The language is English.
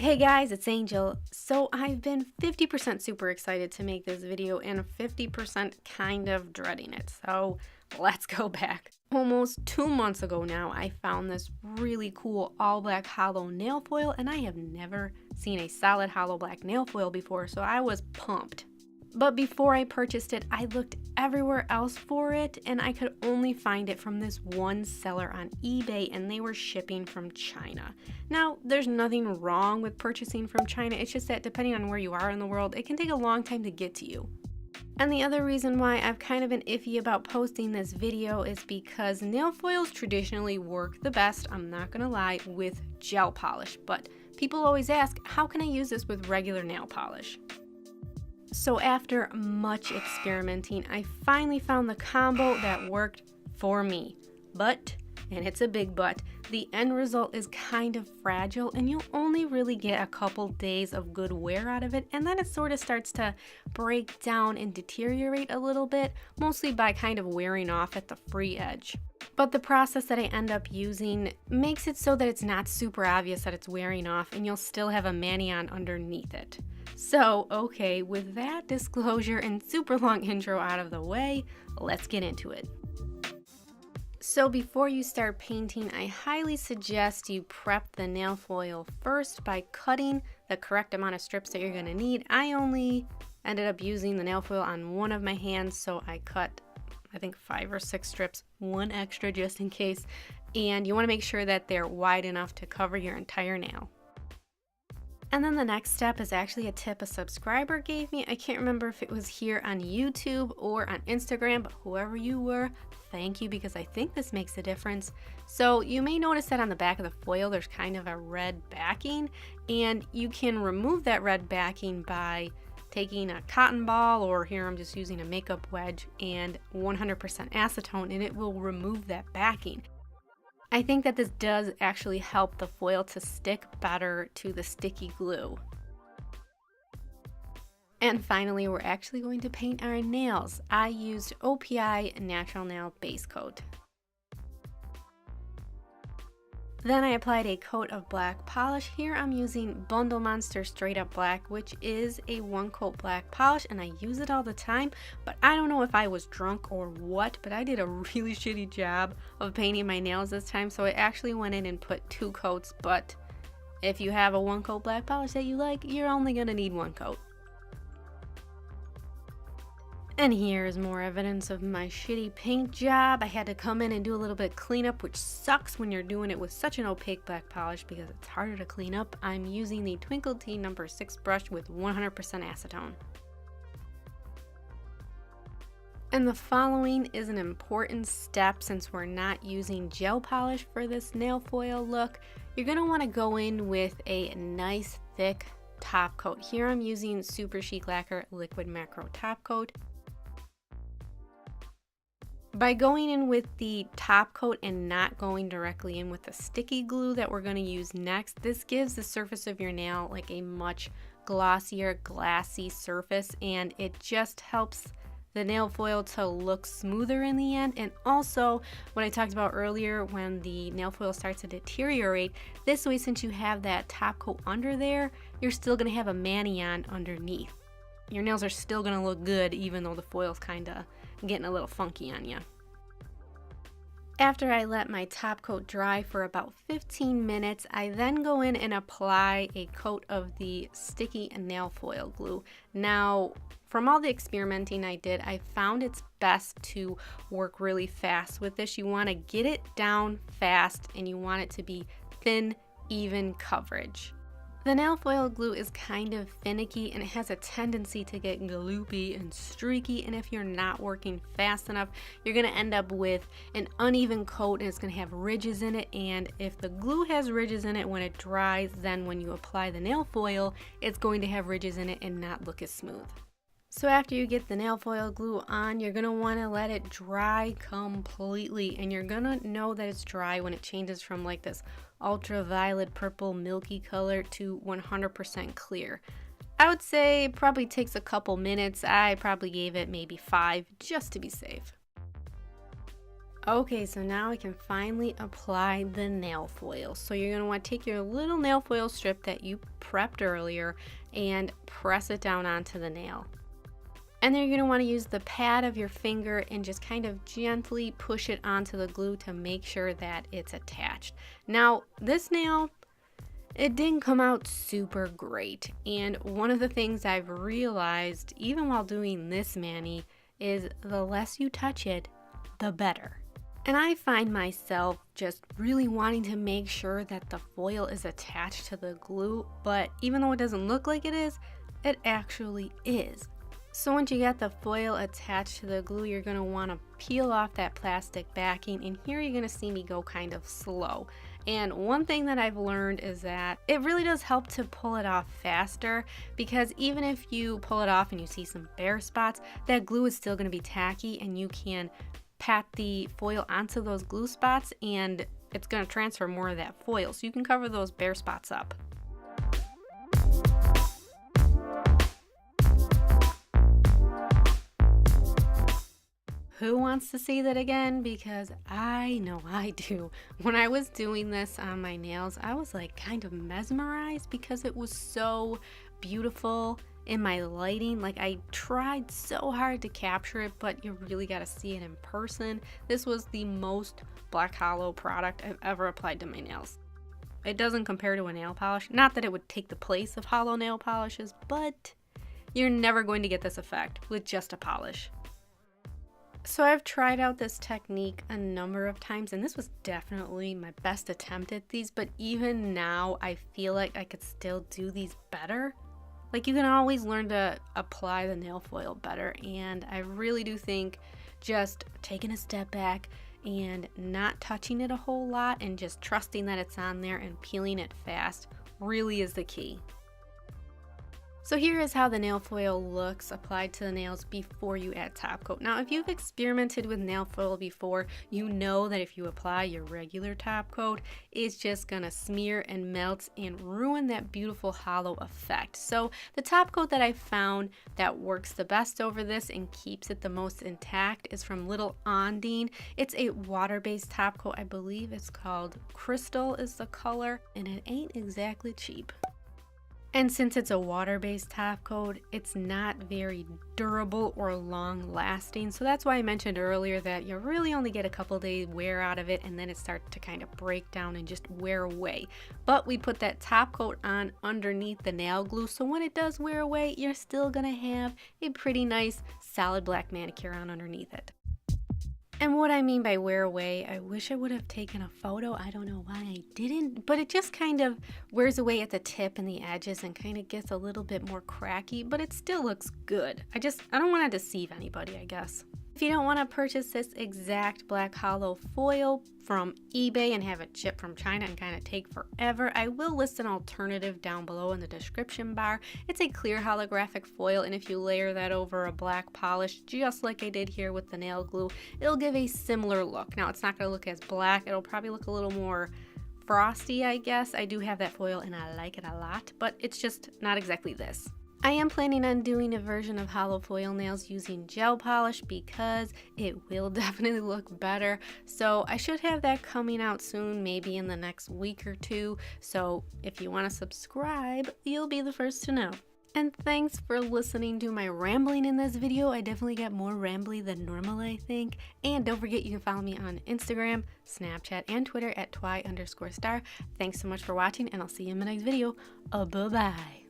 Hey guys, it's Angel. So I've been 50% super excited to make this video and 50% kind of dreading it. So let's go back. Almost 2 months ago now, I found this really cool all black holo nail foil, and I have never seen a solid holo black nail foil before, so I was pumped. But before I purchased it, I looked everywhere else for it, and I could only find it from this one seller on eBay, and they were shipping from China. Now, there's nothing wrong with purchasing from China, it's just that depending on where you are in the world, it can take a long time to get to you. And the other reason why I've kind of been iffy about posting this video is because nail foils traditionally work the best, I'm not gonna lie, with gel polish. But people always ask, how can I use this with regular nail polish? So after much experimenting, I finally found the combo that worked for me. But, and it's a big but, the end result is kind of fragile and you'll only really get a couple days of good wear out of it, and then it sort of starts to break down and deteriorate a little bit, mostly by kind of wearing off at the free edge. But the process that I end up using makes it so that it's not super obvious that it's wearing off and you'll still have a mani-on underneath it. So, okay, with that disclosure and super long intro out of the way, let's get into it. So before you start painting, I highly suggest you prep the nail foil first by cutting the correct amount of strips that you're going to need. I only ended up using the nail foil on one of my hands, so I cut I think 5 or 6 strips, one extra just in case, and you want to make sure that they're wide enough to cover your entire nail. And then the next step is actually a tip a subscriber gave me. I can't remember if it was here on YouTube or on Instagram, but whoever you were, thank you, because I think this makes a difference. So you may notice that on the back of the foil there's kind of a red backing, and you can remove that red backing by taking a cotton ball, or here I'm just using a makeup wedge, and 100% acetone, and it will remove that backing. I think that this does actually help the foil to stick better to the sticky glue. And finally, we're actually going to paint our nails. I used OPI Natural Nail Base Coat. Then I applied a coat of black polish. Here I'm using Bundle Monster Straight Up Black, which is a 1-coat black polish, and I use it all the time, but I don't know if I was drunk or what, but I did a really shitty job of painting my nails this time, so I actually went in and put 2 coats, but if you have a 1-coat black polish that you like, you're only gonna need 1 coat. And here's more evidence of my shitty paint job. I had to come in and do a little bit of cleanup, which sucks when you're doing it with such an opaque black polish because it's harder to clean up. I'm using the Twinkle Tea No. 6 brush with 100% acetone. And the following is an important step since we're not using gel polish for this nail foil look. You're going to want to go in with a nice thick top coat. Here I'm using Super Chic Lacquer Liquid Macro Top Coat. By going in with the top coat and not going directly in with the sticky glue that we're going to use next, this gives the surface of your nail like a much glossier, glassy surface, and it just helps the nail foil to look smoother in the end. And also, what I talked about earlier, when the nail foil starts to deteriorate, this way, since you have that top coat under there, you're still going to have a mani-on underneath. Your nails are still going to look good even though the foil's kind of getting a little funky on you. After I let my top coat dry for about 15 minutes, I then go in and apply a coat of the sticky nail foil glue. Now, from all the experimenting I did, I found it's best to work really fast with this. You want to get it down fast and you want it to be thin, even coverage. The nail foil glue is kind of finicky and it has a tendency to get gloopy and streaky, and if you're not working fast enough, you're going to end up with an uneven coat and it's going to have ridges in it, and if the glue has ridges in it when it dries, then when you apply the nail foil, it's going to have ridges in it and not look as smooth. So after you get the nail foil glue on, you're going to want to let it dry completely, and you're going to know that it's dry when it changes from like this ultraviolet purple milky color to 100% clear. I would say it probably takes a couple minutes. I probably gave it maybe 5 just to be safe. Okay, so now I can finally apply the nail foil. So you're going to want to take your little nail foil strip that you prepped earlier and press it down onto the nail. And then you're going to want to use the pad of your finger and just kind of gently push it onto the glue to make sure that it's attached. Now, this nail, it didn't come out super great. And one of the things I've realized, even while doing this mani, is the less you touch it, the better. And I find myself just really wanting to make sure that the foil is attached to the glue, but even though it doesn't look like it is, it actually is. So once you get the foil attached to the glue, you're going to want to peel off that plastic backing, and here you're going to see me go kind of slow. And one thing that I've learned is that it really does help to pull it off faster, because even if you pull it off and you see some bare spots, that glue is still going to be tacky, and you can pat the foil onto those glue spots and it's going to transfer more of that foil, so you can cover those bare spots up. Who wants to see that again? Because I know I do. When I was doing this on my nails, I was like kind of mesmerized because it was so beautiful in my lighting. Like, I tried so hard to capture it, but you really got to see it in person. This was the most Black Holo product I've ever applied to my nails. It doesn't compare to a nail polish. Not that it would take the place of Holo nail polishes, but you're never going to get this effect with just a polish. So I've tried out this technique a number of times, and this was definitely my best attempt at these, but even now I feel like I could still do these better. Like, you can always learn to apply the nail foil better, and I really do think just taking a step back and not touching it a whole lot and just trusting that it's on there and peeling it fast really is the key. So here is how the nail foil looks applied to the nails before you add top coat. Now, if you've experimented with nail foil before, you know that if you apply your regular top coat, it's just gonna smear and melt and ruin that beautiful Holo effect. So the top coat that I found that works the best over this and keeps it the most intact is from little Ondine. It's a water-based top coat. I believe it's called Crystal is the color, and it ain't exactly cheap. And since it's a water-based top coat, it's not very durable or long-lasting. So that's why I mentioned earlier that you really only get a couple days wear out of it, and then it starts to kind of break down and just wear away. But we put that top coat on underneath the nail glue, so when it does wear away, you're still gonna have a pretty nice solid black manicure on underneath it. And what I mean by wear away, I wish I would have taken a photo. I don't know why I didn't, but it just kind of wears away at the tip and the edges and kind of gets a little bit more cracky, but it still looks good. I don't want to deceive anybody, I guess. If you don't want to purchase this exact Black Holo foil from eBay and have it shipped from China and kind of take forever, I will list an alternative down below in the description bar. It's a clear holographic foil, and if you layer that over a black polish, just like I did here with the nail glue, it'll give a similar look. Now, it's not going to look as black. It'll probably look a little more frosty, I guess. I do have that foil and I like it a lot, but it's just not exactly this. I am planning on doing a version of Holo foil nails using gel polish because it will definitely look better. So I should have that coming out soon, maybe in the next week or two. So if you want to subscribe, you'll be the first to know. And thanks for listening to my rambling in this video. I definitely got more rambly than normal, I think. And don't forget, you can follow me on Instagram, Snapchat, and Twitter at twi_star. Thanks so much for watching, and I'll see you in my next video. Bye-bye.